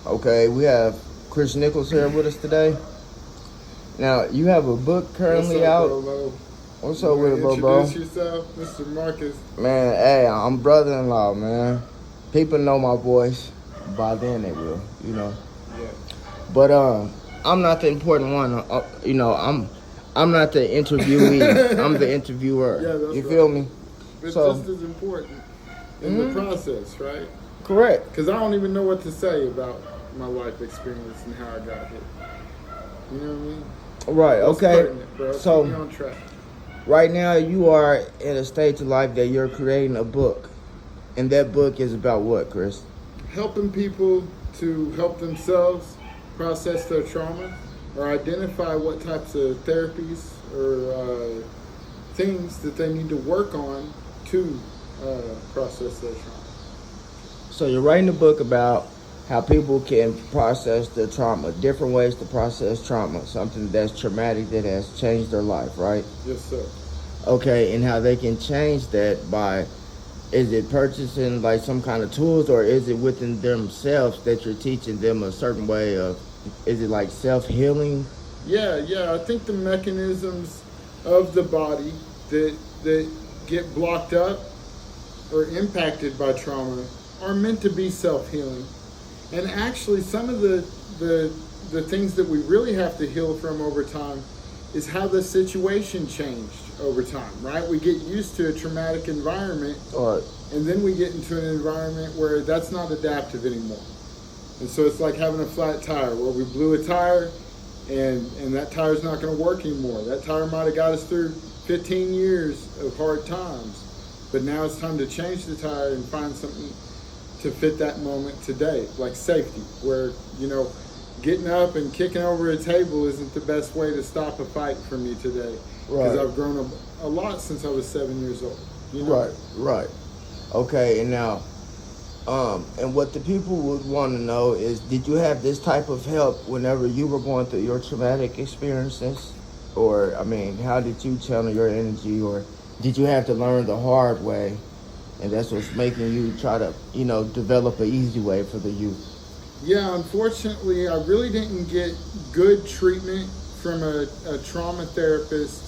Okay, we have Chris Nichols here with us today. Now, you have a book What's currently up, out. bro? Lo? What's You up want with to it, bro? introduce yourself, Mr. Marcus? Man, hey, I'm brother-in-law, man. People know my voice. By then they will. Yeah. But I'm not the important one. I'm not the interviewee. I'm the interviewer. Yeah, that's You right. feel me? But So, just as important in the process, right? correct. Because I don't even know what to say about my life experience and how I got here. You know what I mean? Right. That's Okay. pertinent, bro. So, Keep me on track. right now you are in a stage of life that you're creating a book, and that book is about what, Chris? Helping people to help themselves process their trauma or identify what types of therapies or things that they need to work on to process their trauma. So you're writing a book about how people can process the trauma, different ways to process trauma, something that's traumatic that has changed their life, right? Yes, sir. Okay, and how they can change that by, is it purchasing like some kind of tools, or is it within themselves that you're teaching them a certain way of, is it like self-healing? Yeah. I think the mechanisms of the body that get blocked up or impacted by trauma are meant to be self-healing. And actually, some of the things that we really have to heal from over time is how the situation changed over time, right? We get used to a traumatic environment, Or and then we get into an environment where that's not adaptive anymore. And so it's like having a flat tire where we blew a tire and that tire's not going to work anymore. That tire might have got us through 15 years of hard times, but now it's time to change the tire and find something to fit that moment today, like safety, where, getting up and kicking over a table isn't the best way to stop a fight for me today. Because Right. I've grown a lot since I was 7 years old. You know? right. Okay, and now, and what the people would want to know is, did you have this type of help whenever you were going through your traumatic experiences? Or, I mean, how did you channel your energy? Or did you have to learn the hard way? And that's what's making you try to, develop an easy way for the youth. Yeah, unfortunately, I really didn't get good treatment from a trauma therapist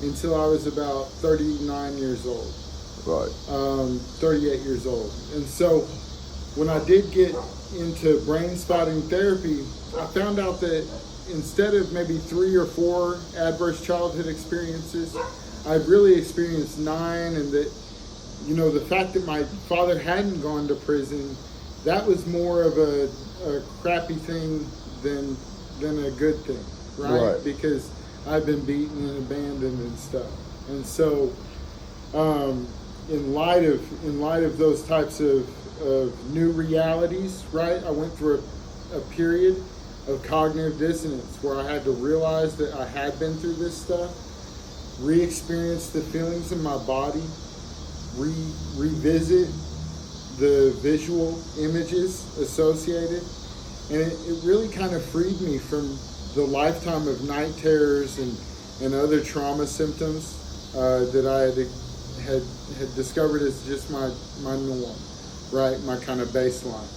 until I was about 39 years old, Right. 38 years old. And so when I did get into brain spotting therapy, I found out that instead of maybe 3 or 4 adverse childhood experiences, I've really experienced 9, and that, the fact that my father hadn't gone to prison, that was more of a crappy thing than a good thing, right? Right. Because I've been beaten and abandoned and stuff. And so, in light of those types of new realities, right? I went through a period of cognitive dissonance where I had to realize that I had been through this stuff, re-experience the feelings in my body, revisit the visual images associated, and it really kind of freed me from the lifetime of night terrors and other trauma symptoms that I had discovered as just my norm, right? My kind of baseline.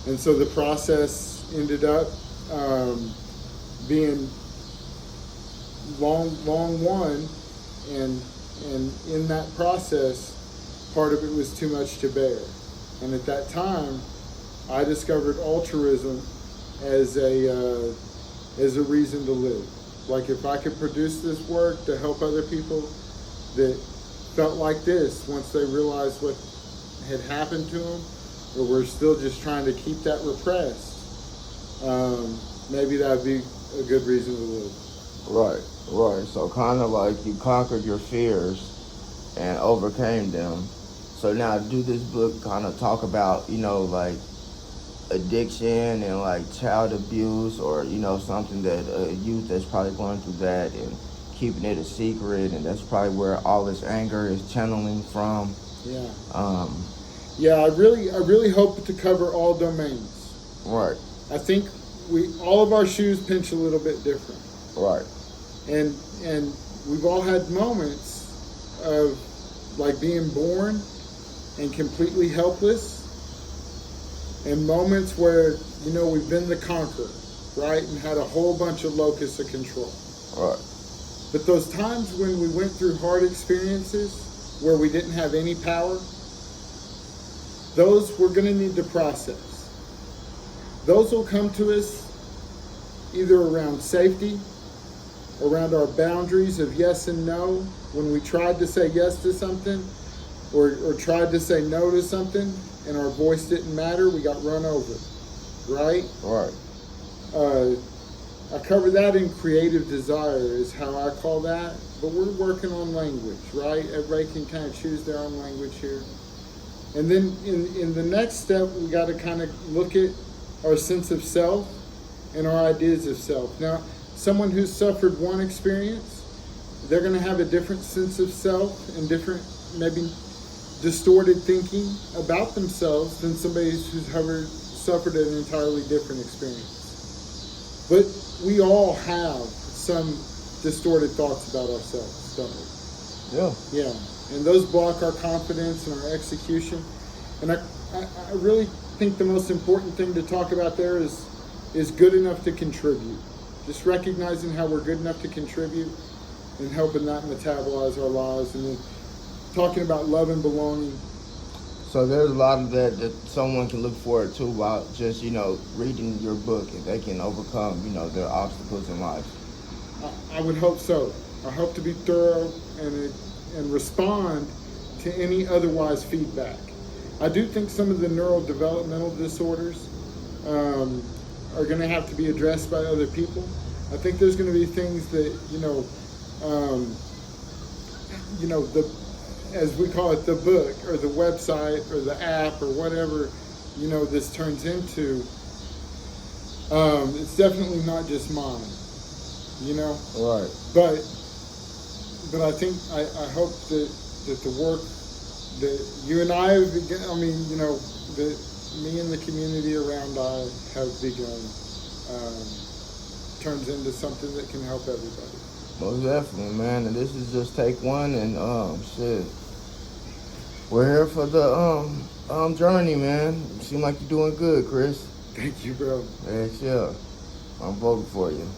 And so the process ended up being long one, and in that process, part of it was too much to bear. And at that time, I discovered altruism as a reason to live. Like, if I could produce this work to help other people that felt like this once they realized what had happened to them, or were still just trying to keep that repressed, maybe that'd be a good reason to live. Right. So kind of like you conquered your fears and overcame them. So now do this book kind of talk about, like addiction and like child abuse, or, something that a youth that's probably going through that and keeping it a secret, and that's probably where all this anger is channeling from. Yeah. Um, Yeah, I really hope to cover all domains. right, I think all of our shoes pinch a little bit different. right, And we've all had moments of like being born and completely helpless, and moments where we've been the conqueror, right? And had a whole bunch of locus of control. Right. But those times when we went through hard experiences where we didn't have any power, those we're going to need to process. Those will come to us either around safety, around our boundaries of yes and no, when we tried to say yes to something or tried to say no to something and our voice didn't matter, we got run over, right? Right. I cover that in creative desire is how I call that, but we're working on language, right? Everybody can kind of choose their own language here. And then in the next step, we got to kind of look at our sense of self and our ideas of self. Now, someone who's suffered one experience, they're going to have a different sense of self and different, maybe distorted thinking about themselves than somebody who's suffered an entirely different experience. But we all have some distorted thoughts about ourselves, don't we? Yeah. Yeah. And those block our confidence and our execution. And I really think the most important thing to talk about there is good enough to contribute. Just recognizing how we're good enough to contribute and helping that metabolize our lives. And then talking about love and belonging. So there's a lot of that someone can look forward to while just, reading your book, and they can overcome, their obstacles in life. I would hope so. I hope to be thorough and respond to any otherwise feedback. I do think some of the neurodevelopmental disorders are going to have to be addressed by other people. I think there's going to be things that, as we call it, the book or the website or the app or whatever, this turns into. It's definitely not just mine, Right. But I think I hope that the work that you and I have begun, that me and the community around I have begun turns into something that can help everybody. Most definitely, man. And this is just take one, and shit. We're here for the journey, man. You seem like you're doing good, Chris. Thank you, bro. Heck yeah. I'm voting for you.